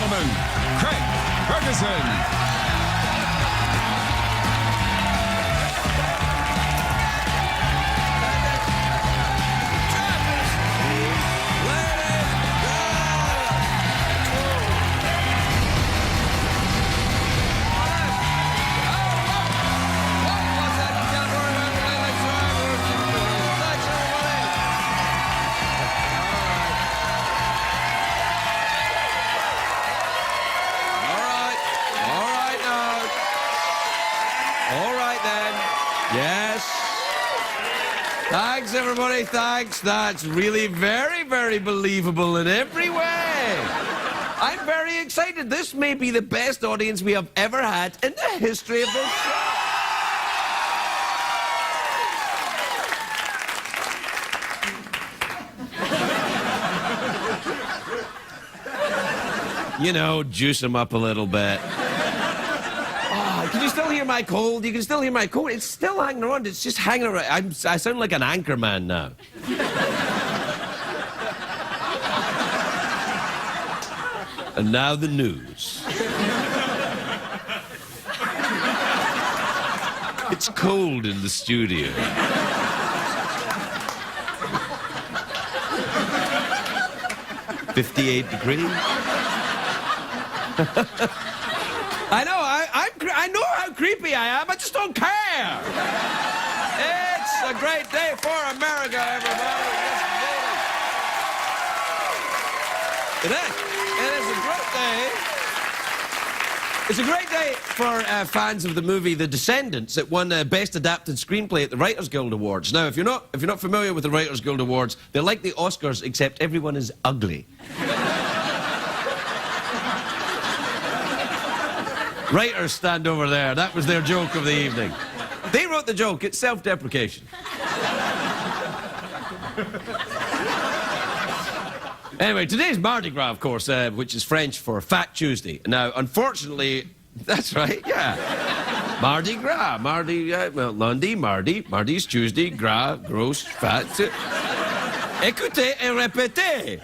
gentlemen, Craig Ferguson. Yes. Thanks, everybody. Thanks. That's really very, very believable in every way. I'm very excited. This may be the best audience we have ever had in the history of this show. You know, juice them up a little bit. Can you still hear my cold? You can still hear my cold. It's still hanging around. It's just hanging around. I sound like an anchor man now. And now the news. It's cold in the studio. "58 degrees. I know how creepy I am. I just don't care. It's a great day for America, everybody. Yes, it is. It is a great day. It's a great day for fans of the movie The Descendants. It won Best Adapted Screenplay at the Writers Guild Awards. Now, if you're not familiar with the Writers Guild Awards, they're like the Oscars, except everyone is ugly. Writers stand over there. That was their joke of the evening. They wrote the joke. It's self-deprecation. Anyway, today's Mardi Gras, of course, which is French for Fat Tuesday. Now, unfortunately, that's right, yeah. Mardi Gras. Well, lundi, mardi's Tuesday, gras, gross, fat. Écoutez et répétez.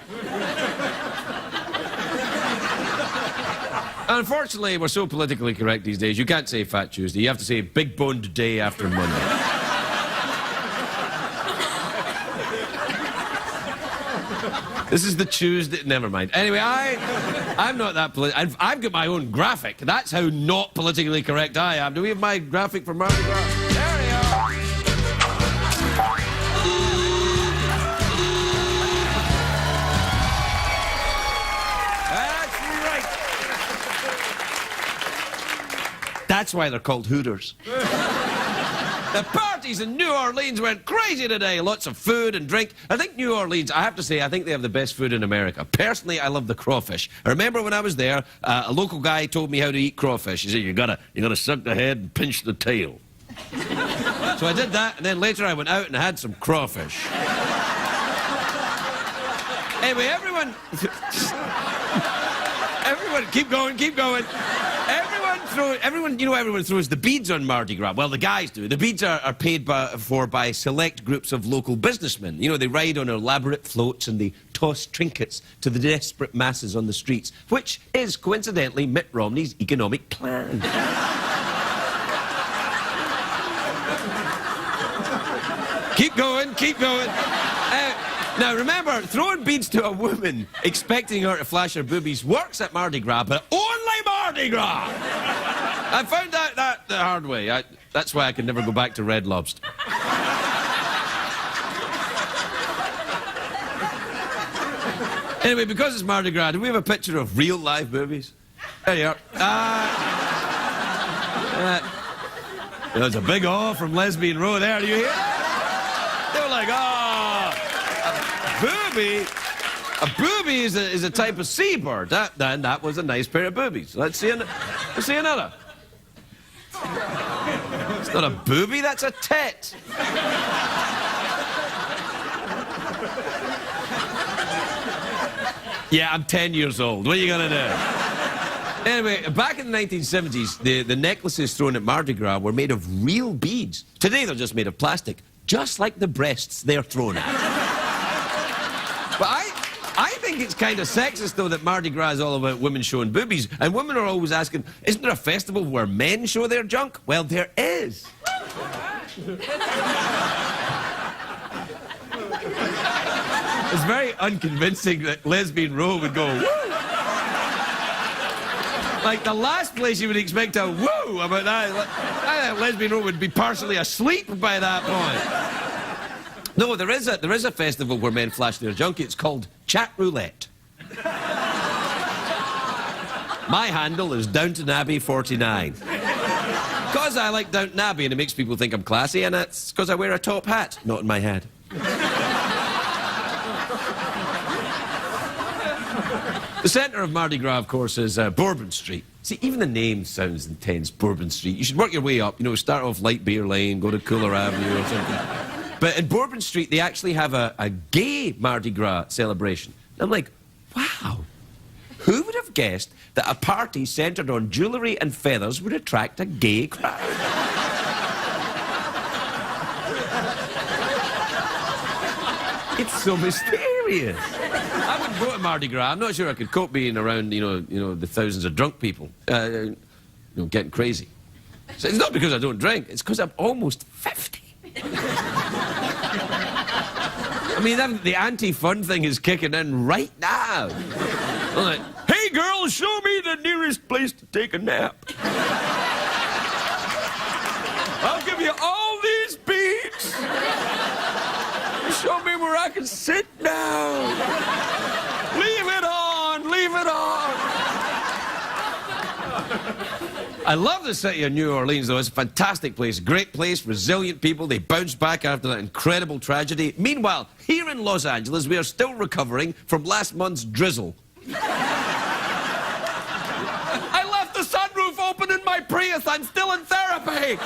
Unfortunately, we're so politically correct these days, you can't say Fat Tuesday. You have to say Big Boned Day after Monday. This is the Tuesday. Never mind. Anyway, I'm not that political. I've got my own graphic. That's how not politically correct I am. Do we have my graphic for Mardi Gras? There we are. That's why they're called Hooters. The parties in New Orleans went crazy today. Lots of food and drink. I think New Orleans, I have to say, I think they have the best food in America. Personally, I love the crawfish. I remember when I was there, a local guy told me how to eat crawfish. He said, you gotta suck the head and pinch the tail. So I did that, and then later I went out and had some crawfish. Anyway, everyone, keep going. Everyone throws the beads on Mardi Gras. Well, the guys do. The beads are paid for by select groups of local businessmen. You know, they ride on elaborate floats and they toss trinkets to the desperate masses on the streets, which is, coincidentally, Mitt Romney's economic plan. Keep going. Now, remember, throwing beads to a woman, expecting her to flash her boobies, works at Mardi Gras, but only Mardi Gras! I found out that the hard way. That's why I can never go back to Red Lobster. Anyway, because it's Mardi Gras, do we have a picture of real live boobies? There you are. There's a big awe from Lesbian Row there. Do you hear that? They were like, oh, a booby is a type of seabird. That was a nice pair of boobies. Let's see another. It's not a booby, that's a tit. Yeah, I'm 10 years old. What are you gonna do? Anyway, back in the 1970s, the necklaces thrown at Mardi Gras were made of real beads. Today, they're just made of plastic, just like the breasts they're thrown at. But I think it's kind of sexist, though, that Mardi Gras is all about women showing boobies. And women are always asking, isn't there a festival where men show their junk? Well, there is. It's very unconvincing that Lesbian Row would go, woo! Like, the last place you would expect a woo about that. I think Lesbian Row would be partially asleep by that point. No, there is a festival where men flash their junk. It's called Chat Roulette. My handle is Downton Abbey 49. Because I like Downton Abbey and it makes people think I'm classy, and that's because I wear a top hat, not in my head. The centre of Mardi Gras, of course, is Bourbon Street. See, even the name sounds intense, Bourbon Street. You should work your way up. You know, start off Light Beer Lane, go to Cooler Avenue or something. But in Bourbon Street, they actually have a gay Mardi Gras celebration. And I'm like, wow, who would have guessed that a party centred on jewellery and feathers would attract a gay crowd? It's so mysterious. I wouldn't go to Mardi Gras. I'm not sure I could cope being around, you know, the thousands of drunk people, getting crazy. So it's not because I don't drink. It's because I'm almost 50. I mean, the anti-fun thing is kicking in right now. I'm like, hey, girl, show me the nearest place to take a nap. I'll give you all these beads. Show me where I can sit down. Leave it on, leave it on. I love the city of New Orleans, though. It's a fantastic place. Great place, resilient people. They bounce back after that incredible tragedy. Meanwhile, here in Los Angeles, we are still recovering from last month's drizzle. I left the sunroof open in my Prius. I'm still in therapy.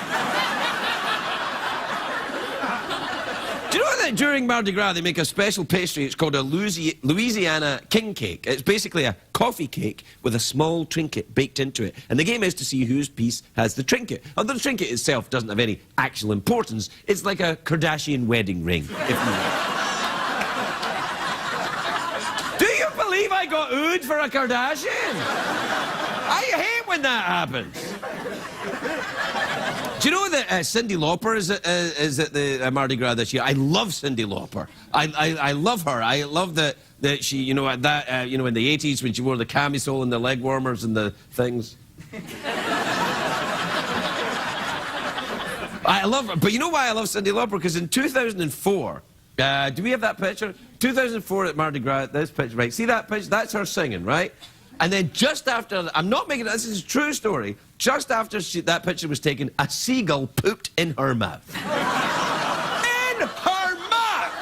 Do you know that during Mardi Gras they make a special pastry? It's called a Louisiana king cake. It's basically a coffee cake with a small trinket baked into it. And the game is to see whose piece has the trinket. Although the trinket itself doesn't have any actual importance, it's like a Kardashian wedding ring, if you will. Do you believe I got oohed for a Kardashian? I hate when that happens. Do you know that Cyndi Lauper is at the Mardi Gras this year? I love Cyndi Lauper. I love her. I love that she, in the 80s when she wore the camisole and the leg warmers and the things. I love her. But you know why I love Cyndi Lauper? Because in 2004, do we have that picture? 2004 at Mardi Gras, this picture, right? See that picture? That's her singing, right? And then just after, I'm not making this is a true story, just after that picture was taken, a seagull pooped in her mouth. In her mouth!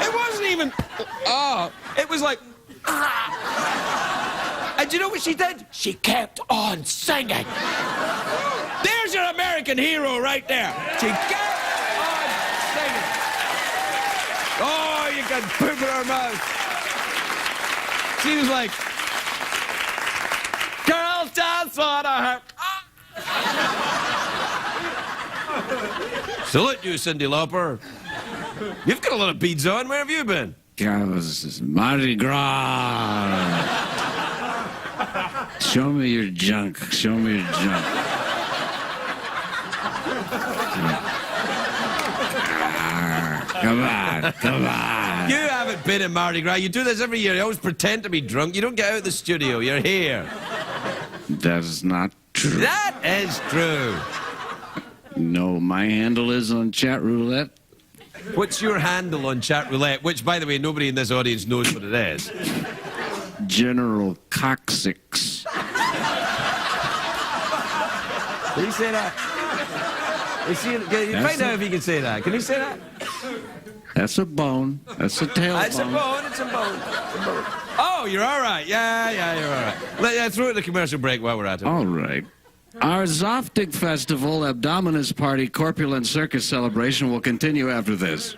It wasn't even, it was like, And do you know what she did? She kept on singing. There's your American hero right there. She kept on singing. Oh, you can poop in her mouth. She was like, girls just wanna hurt. Salute you, Cyndi Lauper. You've got a lot of beads on. Where have you been? This is Mardi Gras. Show me your junk. Show me your junk. Come on, come on. You haven't been in Mardi Gras. You do this every year. You always pretend to be drunk. You don't get out of the studio. You're here. That is not true. That is true. No, my handle is on Chat Roulette. What's your handle on Chat Roulette? Which, by the way, nobody in this audience knows what it is. General Coccyx. Can you say that? Can you find out if you can say that? Can you say that? That's a bone. That's a tail It's a bone. It's a bone. It's a bone. Oh, you're all right. Yeah, you're all right. Throw it in the commercial break while we're at it. All right. Our Zoftig Festival, Abdominus Party, Corpulent Circus celebration will continue after this.